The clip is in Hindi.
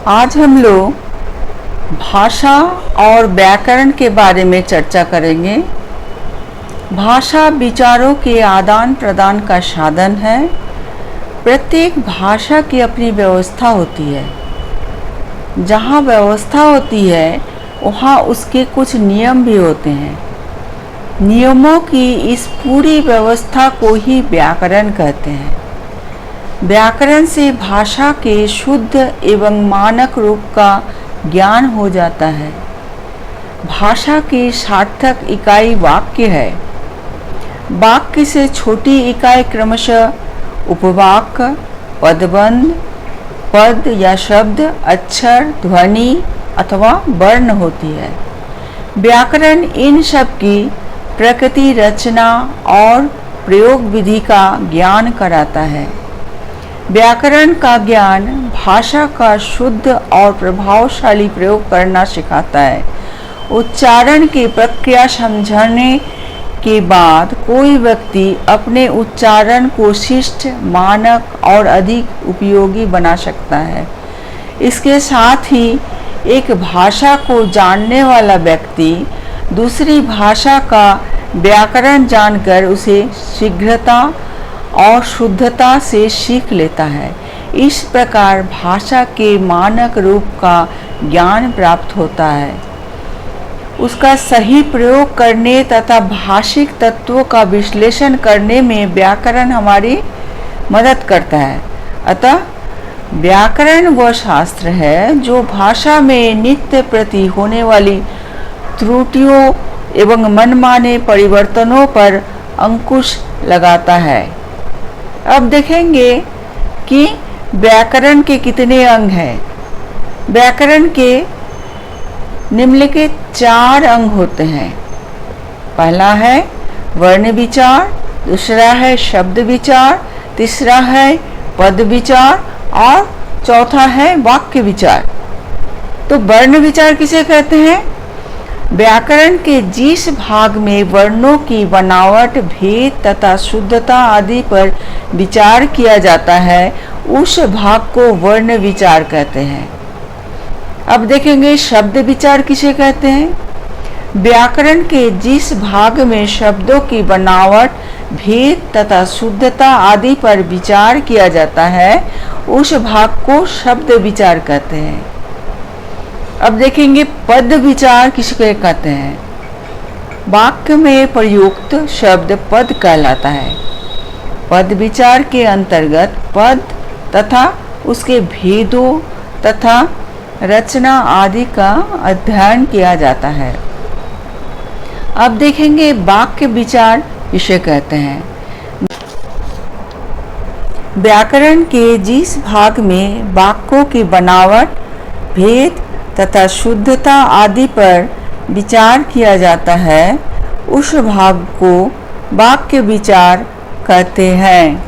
आज हम लोग भाषा और व्याकरण के बारे में चर्चा करेंगे। भाषा विचारों के आदान प्रदान का साधन है। प्रत्येक भाषा की अपनी व्यवस्था होती है। जहाँ व्यवस्था होती है वहाँ उसके कुछ नियम भी होते हैं। नियमों की इस पूरी व्यवस्था को ही व्याकरण कहते हैं। व्याकरण से भाषा के शुद्ध एवं मानक रूप का ज्ञान हो जाता है। भाषा की सार्थक इकाई वाक्य है। वाक्य से छोटी इकाई क्रमशः उपवाक्य, पदबंध, पद या शब्द, अक्षर, ध्वनि अथवा वर्ण होती है। व्याकरण इन सब की प्रकृति, रचना और प्रयोग विधि का ज्ञान कराता है। व्याकरण का ज्ञान भाषा का शुद्ध और प्रभावशाली प्रयोग करना सिखाता है। उच्चारण की प्रक्रिया समझने के बाद कोई व्यक्ति अपने उच्चारण को शिष्ट, मानक और अधिक उपयोगी बना सकता है। इसके साथ ही एक भाषा को जानने वाला व्यक्ति दूसरी भाषा का व्याकरण जानकर उसे शीघ्रता और शुद्धता से सीख लेता है। इस प्रकार भाषा के मानक रूप का ज्ञान प्राप्त होता है। उसका सही प्रयोग करने तथा भाषिक तत्वों का विश्लेषण करने में व्याकरण हमारी मदद करता है। अतः व्याकरण वह शास्त्र है जो भाषा में नित्य प्रति होने वाली त्रुटियों एवं मनमाने परिवर्तनों पर अंकुश लगाता है। अब देखेंगे कि व्याकरण के कितने अंग हैं। व्याकरण के निम्नलिखित 4 अंग होते हैं। पहला है वर्ण विचार, दूसरा है शब्द विचार, तीसरा है पद विचार और चौथा है वाक्य विचार। तो वर्ण विचार किसे कहते हैं? व्याकरण के जिस भाग में वर्णों की बनावट, भेद तथा शुद्धता आदि पर विचार किया जाता है उस भाग को वर्ण विचार कहते हैं। अब देखेंगे शब्द विचार किसे कहते हैं। व्याकरण के जिस भाग में शब्दों की बनावट, भेद तथा शुद्धता आदि पर विचार किया जाता है उस भाग को शब्द विचार कहते हैं। अब देखेंगे पद विचार किसको कहते हैं। वाक्य में प्रयुक्त शब्द पद कहलाता है। पद विचार के अंतर्गत पद तथा उसके भेदों तथा रचना आदि का अध्ययन किया जाता है। अब देखेंगे वाक्य विचार किसे कहते हैं। व्याकरण के जिस भाग में वाक्यों की बनावट, भेद तथा शुद्धता आदि पर विचार किया जाता है उस भाग को वाक्य विचार कहते हैं।